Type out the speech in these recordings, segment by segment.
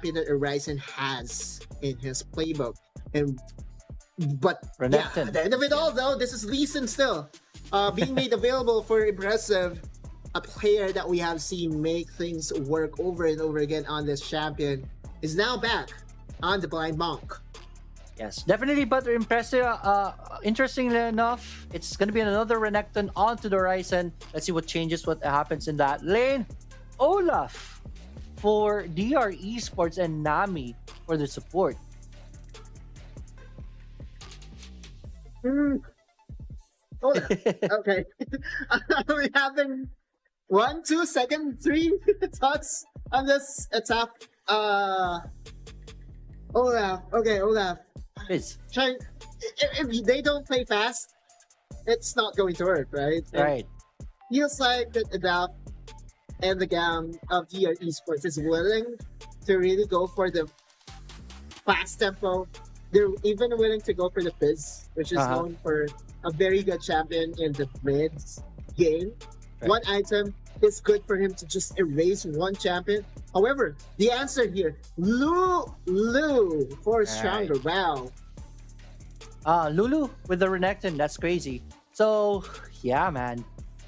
champion that Horizon has in his playbook. But yeah, Renekton. at the end of it all, though, this is Lee Sin still being made available for Impressive, a player that we have seen make things work over and over again on this champion, is now back on the Blind Monk. Yes, definitely, but impressive. Interestingly enough, it's going to be another Renekton onto the Horizon. Let's see what changes, what happens in that lane. Olaf for DR Esports and Nami for the support. Hold on. Okay. Are we having 1, 2, second, 3 thoughts on this attack? Olaf. Okay, Olaf. Fizz. If they don't play fast, it's not going to work, right? Right. Feels like that Adap and the gang of DR Esports is willing to really go for the fast tempo. They're even willing to go for the Fizz, which is known for a very good champion in the mid game. Right. One item is good for him to just erase one champion. However, the answer here, Lulu for stronger. Wow. Lulu with the Renekton, that's crazy. So yeah, man.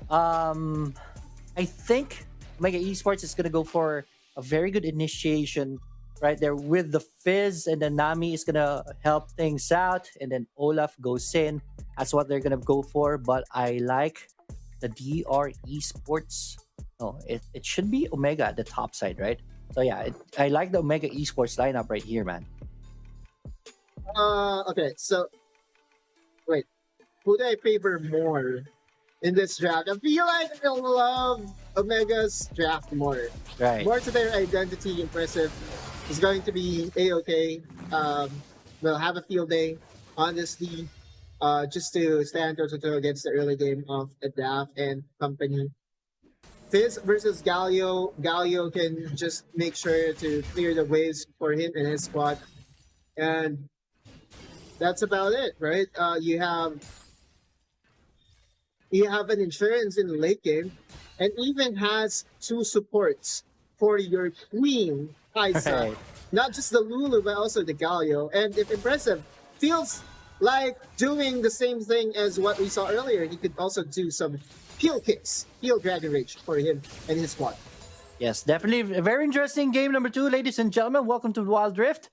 I think Omega Esports is gonna go for a very good initiation right there with the Fizz, and then Nami is gonna help things out, and then Olaf goes in. That's what they're gonna go for. But I like the DR Esports. No, it should be Omega at the top side, right? So yeah, I like the Omega Esports lineup right here, man. Okay, so wait, who do I favor more in this draft? I feel like I love Omega's draft more. Right. More to their identity, Impressive is going to be A-okay. They'll have a field day, honestly, just to stand toe-to-toe against the early game of Adaf and company. Fizz versus Galio. Galio can just make sure to clear the waves for him and his squad. And that's about it, right? You have an insurance in the late game, and even has 2 supports for your queen, Kaisa. Right. Not just the Lulu, but also the Galio. And if Impressive feels like doing the same thing as what we saw earlier, he could also do some peel kicks, peel Dragon Rage for him and his squad. Yes, definitely a very interesting game number 2, ladies and gentlemen. Welcome to Wild Rift.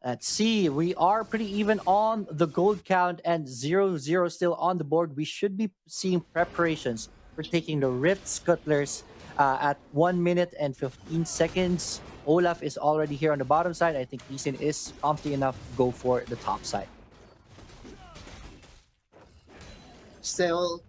Let's see, we are pretty even on the gold count and 0-0 still on the board. We should be seeing preparations for taking the Rift Scuttlers at 1 minute and 15 seconds. Olaf is already here on the bottom side. I think Lee Sin is comfy enough to go for the top side. Still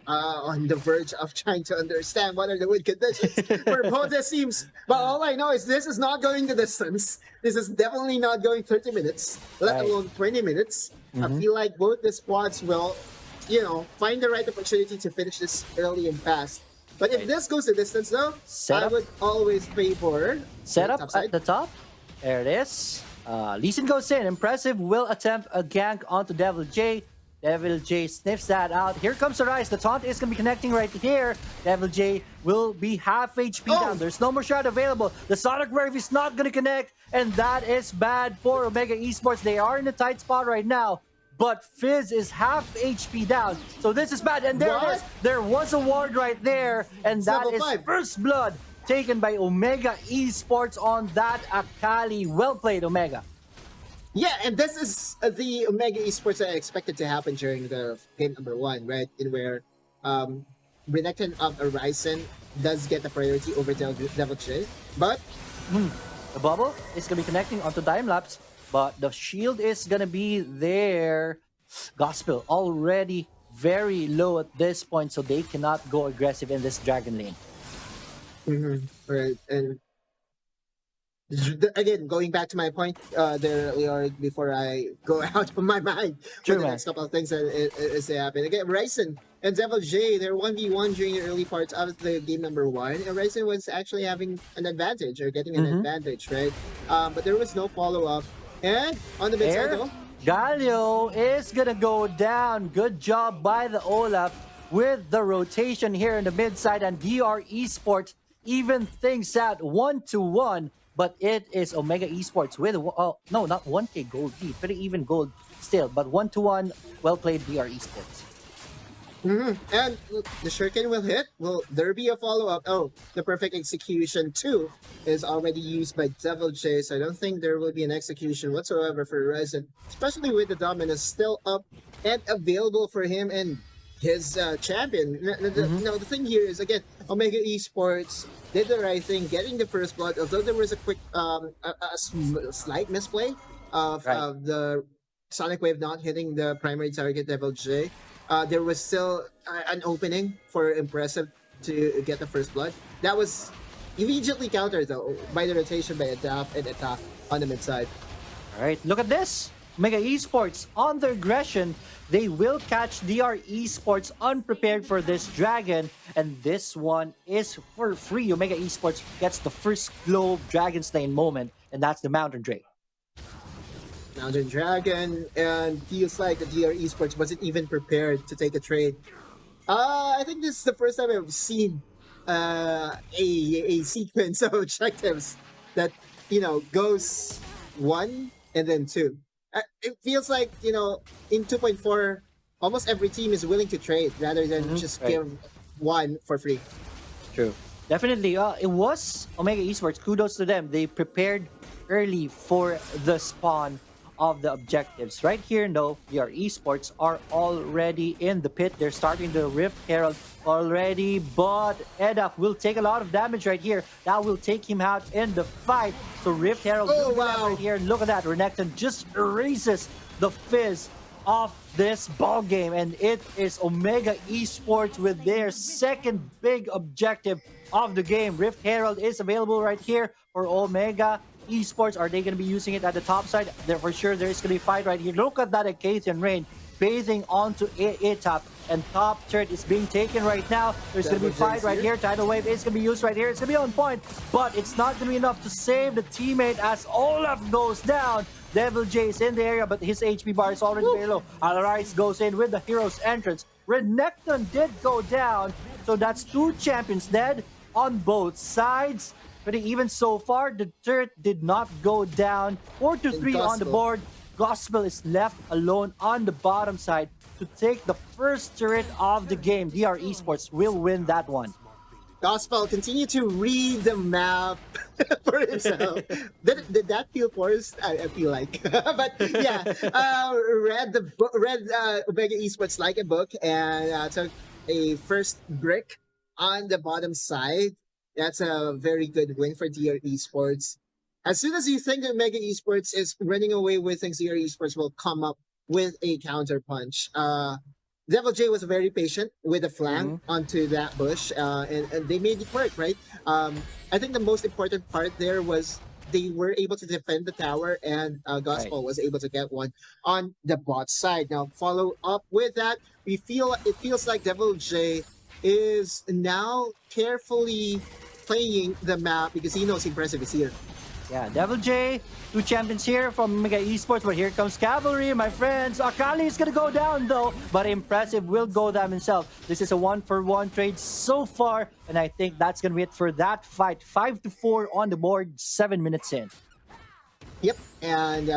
on the verge of trying to understand what are the win conditions for both the teams. But all I know is this is not going the distance. This is definitely not going 30 minutes, let alone 20 minutes. I feel like both the squads will, find the right opportunity to finish this early and fast. But if this goes the distance, though, I would always favor set up at the top. There it is. Lee Sin goes in. Impressive will attempt a gank onto Devil J. Devil J sniffs that out. Here comes the rise. The taunt is going to be connecting right here. Devil J will be half HP down. There's no more shot available. The Sonic Wave is not going to connect, and that is bad for Omega Esports. They are in a tight spot right now, but Fizz is half HP down. So this is bad. And there it is. There was a ward right there, and that is first blood taken by Omega Esports on that Akali. Well played, Omega. Yeah, and this is the Omega Esports that I expected to happen during the game number 1, right? In where Renekton of Horizon does get the priority over Devil J. But the bubble is going to be connecting onto time-lapse, but the shield is going to be there. Gospel already very low at this point, so they cannot go aggressive in this dragon lane. Right, and again, going back to my point there, Leon, before I go out of my mind for the next couple of things that is happen. Again, Ryzen and Devil J, they're 1v1 during the early parts of the game number 1, and Ryzen was actually having an advantage, or getting an advantage, right? But there was no follow-up. And on the mid side, though, Galio is gonna go down. Good job by the Olaf with the rotation here in the mid side, and DR Esports even things out 1-1. but it is Omega Esports with no, not 1K gold lead, pretty even gold still, but 1-1. Well played, DR Esports. And the shuriken will hit. Will there be a follow-up? Oh, the perfect execution too is already used by Devil J, so I don't think there will be an execution whatsoever for Resin, especially with the Dominus still up and available for him and his champion. The thing here is, again, Omega Esports did the right thing, getting the first blood, although there was a quick, slight misplay of Right. the Sonic Wave not hitting the primary target, Devil J. There was still an opening for Impressive to get the first blood. That was immediately countered, though, by the rotation by Adaf and Attack on the mid side. All right, look at this. Omega Esports on their aggression. They will catch DR Esports unprepared for this dragon, and this one is for free. Omega Esports gets the first Globe Dragon Slain moment, and that's the Mountain Drake. Mountain Dragon, and feels like the DR Esports wasn't even prepared to take a trade. I think this is the first time I've seen a sequence of objectives that, goes 1 and then 2. It feels like, in 2.4, almost every team is willing to trade rather than just right. give 1 for free. True. Definitely. It was Omega Esports. Kudos to them. They prepared early for the spawn of the objectives. Right here, no, your esports are already in the pit. They're starting the Rift Herald already, but Edaf will take a lot of damage right here. That will take him out in the fight. So Rift Herald right here. Look at that. Renekton just erases the fizz of this ball game, and it is Omega Esports with their second big objective of the game. Rift Herald is available right here for Omega Esports. Are they going to be using it at the top side? There for sure. There is going to be a fight right here. Look at that Acacian Rain bathing onto A-Top, and top turret is being taken right now. There's going to be a fight right here. Tidal Wave is going to be used right here. It's going to be on point, but it's not going to be enough to save the teammate as Olaf goes down. Devil J is in the area, but his HP bar is already very low. Alarice goes in with the hero's entrance. Renekton did go down, so that's 2 champions dead on both sides. But even so far, the turret did not go down. 4-3 on the board. Gospel is left alone on the bottom side to take the first turret of the game. DR Esports will win that one. Gospel continue to read the map for himself. did that feel forced? I feel like, but yeah, read Omega Esports like a book and took a first brick on the bottom side. That's a very good win for DR Esports. As soon as you think that Omega Esports is running away with things, DR Esports will come up with a counter punch. Devil J was very patient with the flank onto that bush, and they made it work, right? I think the most important part there was they were able to defend the tower, and Gospel was able to get one on the bot side. Now, follow up with that, it feels like Devil J is now carefully playing the map because he knows Impressive is here. Yeah, Devil J, 2 champions here from Mega Esports, but here comes Cavalry, my friends. Akali is gonna go down though, but Impressive will go down himself. This is a 1-for-1 trade so far, and I think that's gonna be it for that fight. 5-4 on the board, 7 minutes in. Yep, and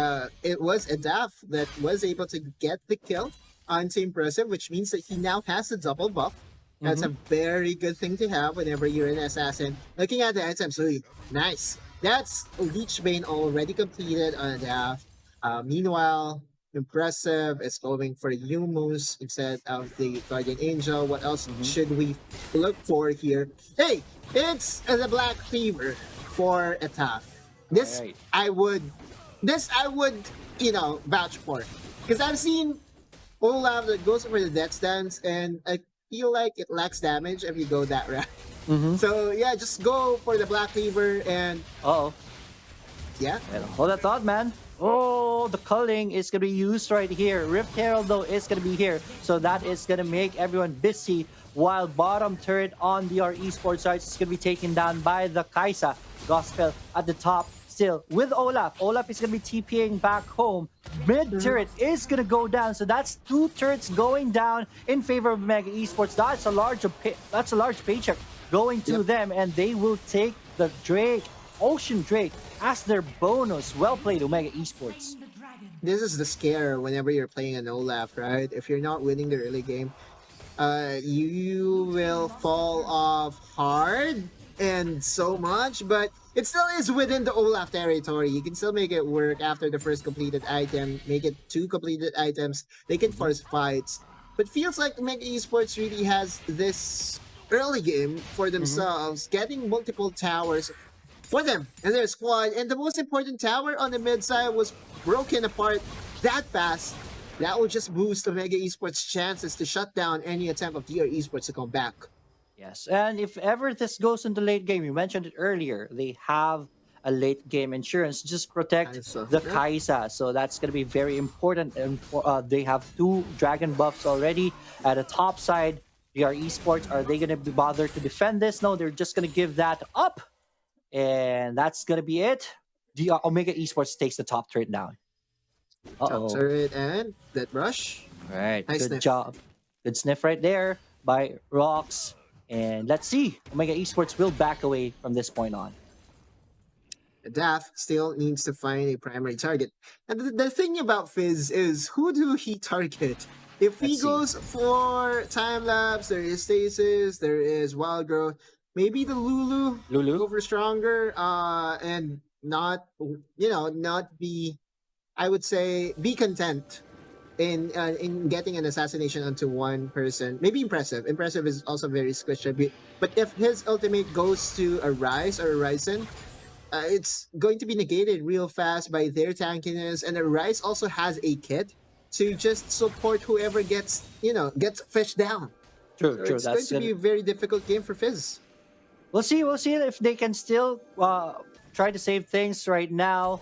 it was Adaf that was able to get the kill onto Impressive, which means that he now has the double buff. That's a very good thing to have whenever you're an assassin. Looking at the items, really nice. That's Leech Bane already completed on Adaf. Meanwhile, Impressive is going for Yumus instead of the Guardian Angel. What else should we look for here? Hey, it's the Black Fever for Adaf. This I would, vouch for, because I've seen Olaf that goes for the Death Stance, and I feel like it lacks damage if you go that route. So yeah, just go for the Black Cleaver and yeah. Hold that thought, man. Oh, the culling is gonna be used right here. Rift Herald though is gonna be here, so that is gonna make everyone busy. While bottom turret on DR Esports side is gonna be taken down by the Kaisa. Gospel at the top still with Olaf. Olaf is gonna be TPing back home. Mid turret is gonna go down, so that's 2 turrets going down in favor of Mega Esports. That's a large paycheck going to them, and they will take the Drake. Ocean Drake as their bonus. Well played, Omega Esports. This is the scare whenever you're playing an Olaf, right? If you're not winning the early game, you will fall off hard and so much, but it still is within the Olaf territory. You can still make it work after the first completed item, make it 2 completed items. They can force fights. But feels like Mega Esports really has this early game for themselves, getting multiple towers for them and their squad. And the most important tower on the mid side was broken apart that fast. That will just boost Omega Esports' chances to shut down any attempt of DR Esports to come back. Yes, and if ever this goes into late game, you mentioned it earlier, they have a late game insurance, just protect Kaisa, the yeah. Kaisa. So that's going to be very important. And they have 2 dragon buffs already at the top side. DR Esports, are they going to be bothered to defend this? No, they're just going to give that up. And that's going to be it. The Omega Esports takes the top turret down. Top turret and that rush. All right, Nice good sniff. job. Good sniff right there by Rox. And let's see, Omega Esports will back away from this point on. Daff still needs to find a primary target. And the thing about Fizz is, who do he target? If he Let's see. goes for time lapse, there is stasis, there is wild growth. Maybe the Lulu go for stronger, and not not be, I would say, be content in getting an assassination onto one person. Maybe impressive. Impressive is also very squishy. But if his ultimate goes to a Rise or a Ryzen, it's going to be negated real fast by their tankiness. And the Rise also has a kit to just support whoever gets fished down. True, So true. it's going to be a very difficult game for Fizz. We'll see if they can still try to save things right now.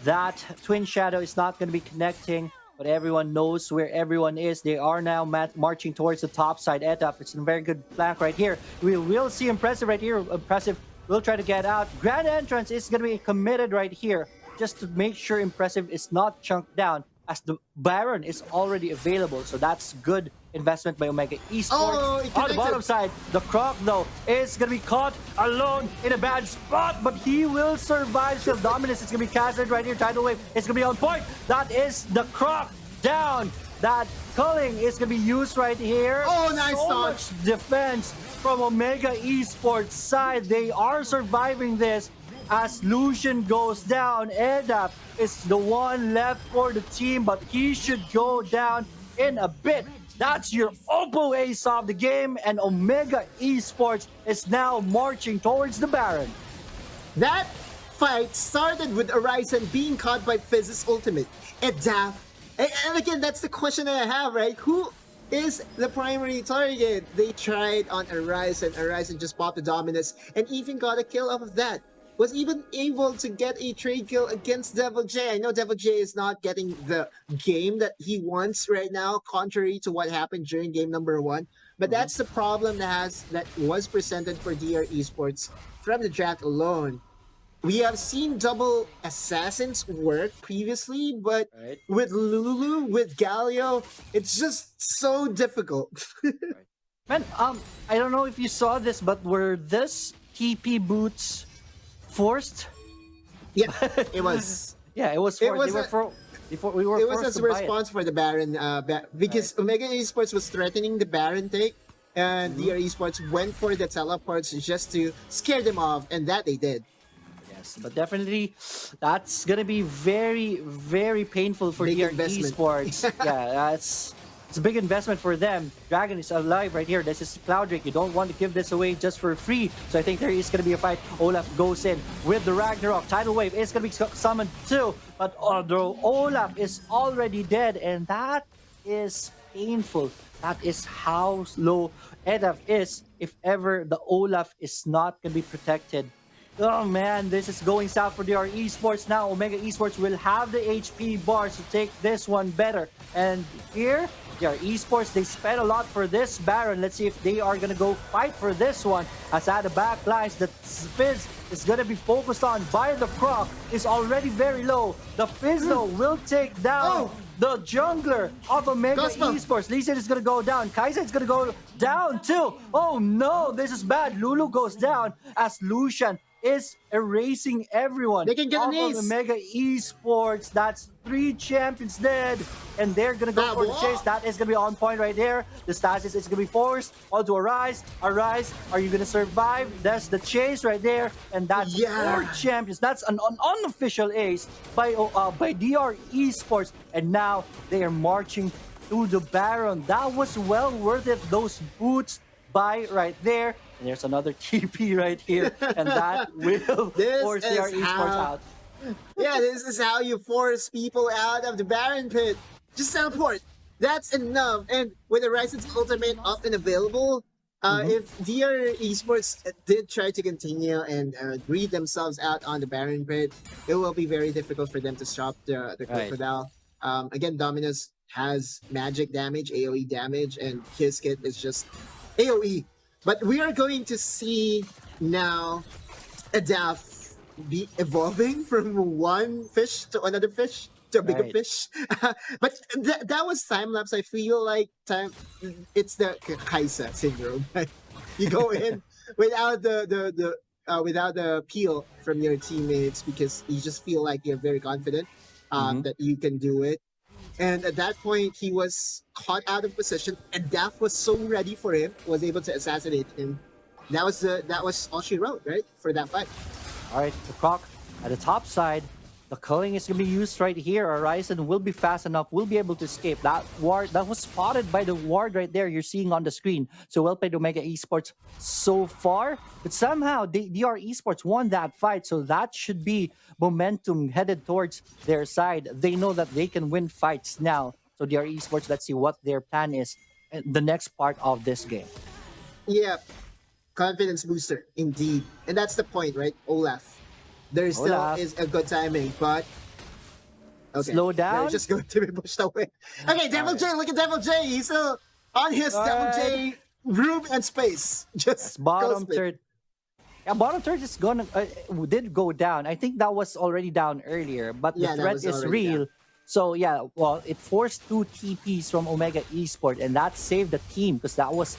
That Twin Shadow is not going to be connecting, but everyone knows where everyone is. They are now marching towards the top side. Etap, it's a very good flank right here. We will see Impressive right here. Impressive will try to get out. Grand Entrance is going to be committed right here, just to make sure Impressive is not chunked down, as the Baron is already available. So that's good investment by Omega Esports. Oh, on the bottom side, the Croc, though, is going to be caught alone in a bad spot, but he will survive. Still, Dominus is going to be casted right here. Tidal Wave is going to be on point. That is the Croc down. That culling is going to be used right here. Oh, nice so dodge. much defense from Omega Esports side. They are surviving this. As Lucian goes down, Edap is the one left for the team, but he should go down in a bit. That's your Oppo ace of the game, and Omega Esports is now marching towards the Baron. That fight started with Horizon being caught by Fizz's ultimate. Edap. And again, that's the question that I have, right? Who is the primary target? They tried on Horizon. Horizon just popped the Dominus and even got a kill off of that. Was even able to get a trade kill against Devil J. I know Devil J is not getting the game that he wants right now, contrary to what happened during game number 1. But that's the problem that was presented for DR Esports from the draft alone. We have seen double assassins work previously, but with Lulu, with Galio, it's just so difficult. Man, I don't know if you saw this, but were this TP boots forced? Yeah, it was. Yeah, it was forced. We were It was forced as to a buy it. response for the Baron, because Omega Esports was threatening the Baron take, and DR Esports went for the teleports just to scare them off, and that they did. Yes, but definitely that's gonna be very, very painful for Big DR investment. Esports. Yeah, it's a big investment for them. Dragon is alive right here. This is Cloud Drake. You don't want to give this away just for free. So I think there is going to be a fight. Olaf goes in with the Ragnarok. Tidal Wave is going to be summoned too. But Olaf is already dead. And that is painful. That is how low Edaf is if ever the Olaf is not going to be protected. Oh man, this is going south for DR Esports now. Omega Esports will have the HP bars to take this one better. And here, DR Esports, they spent a lot for this Baron. Let's see if they are going to go fight for this one. As at the back lines, the Fizz is going to be focused on by the Croc. Is already very low. The Fizz, though, will take down the jungler of Omega Esports. Lee Sin is going to go down. Kaisa is going to go down too. Oh no, this is bad. Lulu goes down as Lucian is erasing everyone They can get an off of ace. Omega Esports. That's 3 champions dead, and they're gonna go for the chase. That is gonna be on point right there. The stasis is gonna be forced onto Arise. Arise, are you gonna survive? That's the chase right there, and that's 4 champions. That's an unofficial ace by DR Esports, and now they are marching to the Baron. That was well worth it. Those boots by right there. And there's another TP right here, and that will force DR Esports out. Yeah, this is how you force people out of the Baron pit. Just teleport. That's enough. And with Horizon's ultimate up and available, if DR Esports did try to continue and breed themselves out on the Baron pit, it will be very difficult for them to stop the Crocodile. Again, Dominus has magic damage, AoE damage, and his kit is just AoE. But we are going to see now Adaf be evolving from one fish to another fish to a bigger fish. But that was time lapse. I feel like it's the Kaisa syndrome. You go in without the peel from your teammates because you just feel like you're very confident that you can do it. And at that point, he was caught out of position, and Daph was so ready for him, was able to assassinate him. That was all she wrote, right, for that fight. All right, the Croc at the top side. The culling is going to be used right here. Horizon will be fast enough, will be able to escape. That ward, that was spotted by the ward right there you're seeing on the screen. So well played Omega Esports so far. But somehow, DR Esports won that fight. So that should be momentum headed towards their side. They know that they can win fights now. So DR Esports, let's see what their plan is in the next part of this game. Yeah, confidence booster, indeed. And that's the point, right, Olaf? There still is a good timing, but slow down. They're just going to be pushed away. Okay, Devil J, look at Devil J. He's still on his Devil J room and space. Just bottom third. Yeah, bottom third is gonna did go down. I think that was already down earlier, but the threat is real. Down. So yeah, well, it forced 2 TPs from Omega Esports, and that saved the team because that was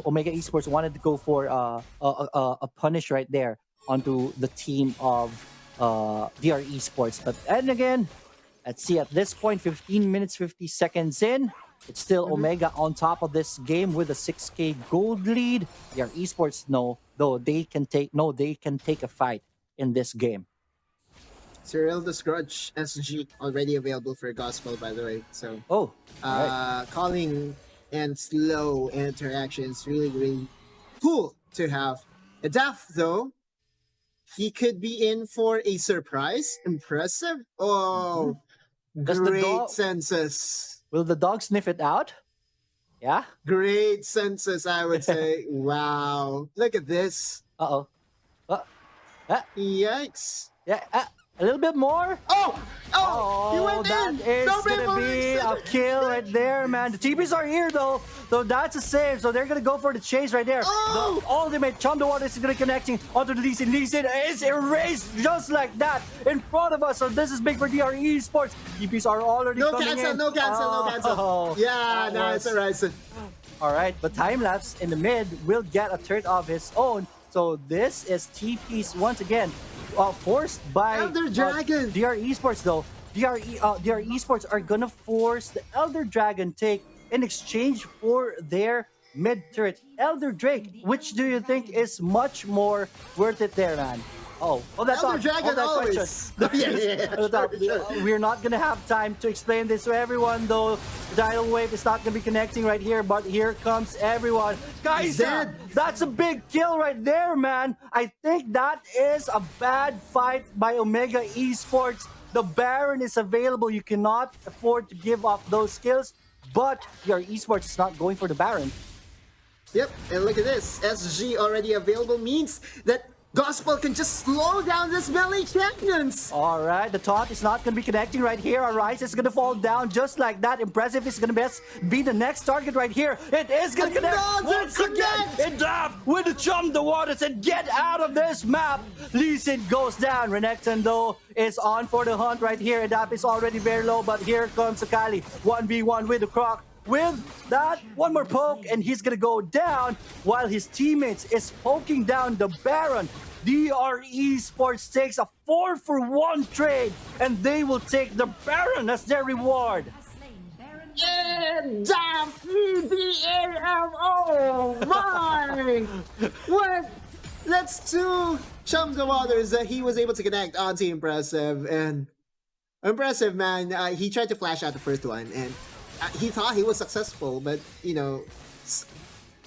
Omega Esports wanted to go for a punish right there onto the team of DR Esports. But and again, let's see, at this point, 15 minutes, 50 seconds in, it's still Omega on top of this game with a 6K gold lead. DR Esports know, though, they can take a fight in this game. Cyril the Scrudge SG already available for Gospel, by the way. So calling and slow interaction is really, really cool to have. Adaf, though, he could be in for a surprise. Impressive. Oh, great senses. Will the dog sniff it out? Yeah? Great senses, I would say. Wow. Look at this. Uh-oh. Yikes. Yeah, a little bit more. He went in. That is going to be a kill right there, man. The TPs are here, though. So that's a save. So they're going to go for the chase right there. The ultimate Chum the Water is going to connecting onto the Lee Sin. Lee Sin is erased just like that in front of us. So this is big for DR Esports. TPs are already coming in. No cancel. Yeah, nice Horizon. All right, but Time-Lapse in the mid will get a turret of his own. So this is TPs once again. Forced by Elder Dragon. DR Esports, though. DR Esports are gonna force the Elder Dragon take in exchange for their mid turret. Elder Drake, which do you think is much more worth it there, man? Elder Dragon always. We're not gonna have time to explain this to everyone, though. The tidal wave is not gonna be connecting right here, but here comes everyone. Guys, that's a big kill right there, man. I think that is a bad fight by Omega Esports. The Baron is available. You cannot afford to give up those kills, but your Esports is not going for the Baron. Yep, and look at this. SG already available means that Gospel can just slow down this melee champions. All right, the taunt is not going to be connecting right here. Arise is going to fall down just like that. Impressive is going to be the next target right here. It is going to connect once again. And with the Chum the Waters and get out of this map. Lee Sin goes down. Renekton, though, is on for the hunt right here. Adap is already very low, but here comes Akali. 1v1 with the Croc. With that, one more poke, and he's gonna go down while his teammates is poking down the Baron. DR Esports takes a 4-for-1 trade, and they will take the Baron as their reward. And EDAM, oh my! What? That's two chums of waters that he was able to connect onto Impressive. And Impressive, man, he tried to flash out the first one, and he thought he was successful, but, you know,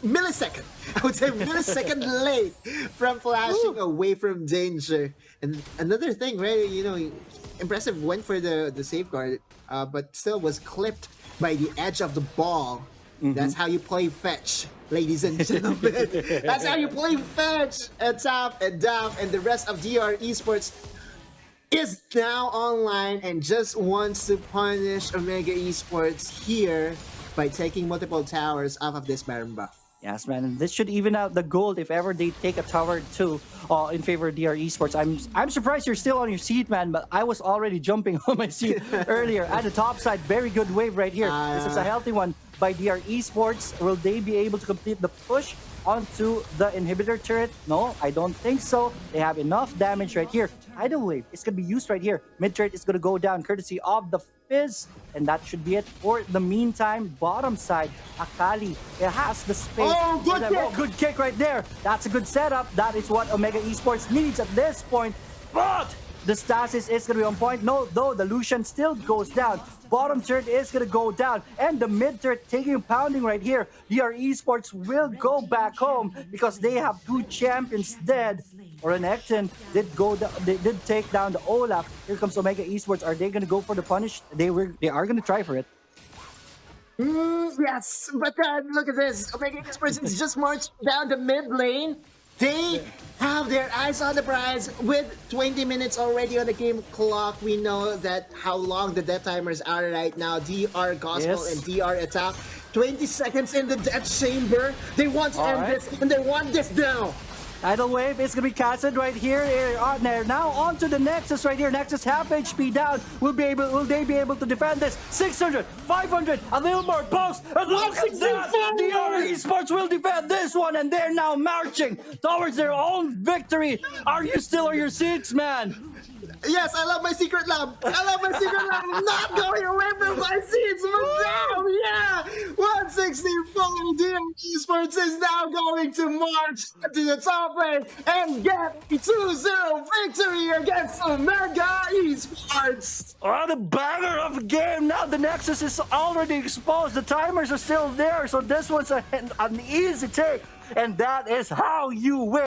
millisecond, I would say millisecond late from flashing away from danger. And another thing, right, you know, Impressive went for the safeguard, but still was clipped by the edge of the ball. That's how you play fetch, ladies and gentlemen. That's how you play fetch. And Top and Daf and the rest of DR Esports is now online and just wants to punish Omega Esports here by taking multiple towers off of this Baron buff. Yes, man. And this should even out the gold if ever they take a tower too in favor of DR Esports. I'm surprised you're still on your seat, man, but I was already jumping on my seat earlier. At the top side, very good wave right here. This is a healthy one by DR Esports. Will they be able to complete the push onto the inhibitor turret? No, I don't think so. They have enough damage right here. Idle wave is going to be used right here. Mid turret is going to go down courtesy of the Fizz, and that should be it for the meantime. Bottom side, Akali, it has the space. Oh, good kick. Oh, good kick right there. That's a good setup. That is what Omega Esports needs at this point. But the stasis is going to be on point. No, though, the Lucian still goes down. Bottom turret is going to go down. And the mid turret taking a pounding right here. DR Esports will go back home because they have two champions dead. Or an Ekton they did take down the Olaf. Here comes Omega Esports. Are they going to go for the punish? They are going to try for it. Yes, but look at this. Omega Esports is just marched down the mid lane. They have their eyes on the prize with 20 minutes already on the game clock. We know that how long the death timers are right now. DR Gospel and DR Attack. 20 seconds in the death chamber. They want to end this, and they want this now. Idle wave is going to be casted right here. Now on to the Nexus right here. Nexus half HP down. Will they be able to defend this? 600, 500, a little more post. And look at that! DR Esports will defend this one, and they're now marching towards their own victory. Are you still on your seats, man? Yes, I love my secret lab. I love my secret lab. I'm not going away from my seats. But now, yeah, 164 DR Esports is now going to march to the top lane and get a 2-0 victory against Omega Esports. Oh, the banger of a game. Now the Nexus is already exposed. The timers are still there, so this one's an easy take, and that is how you win.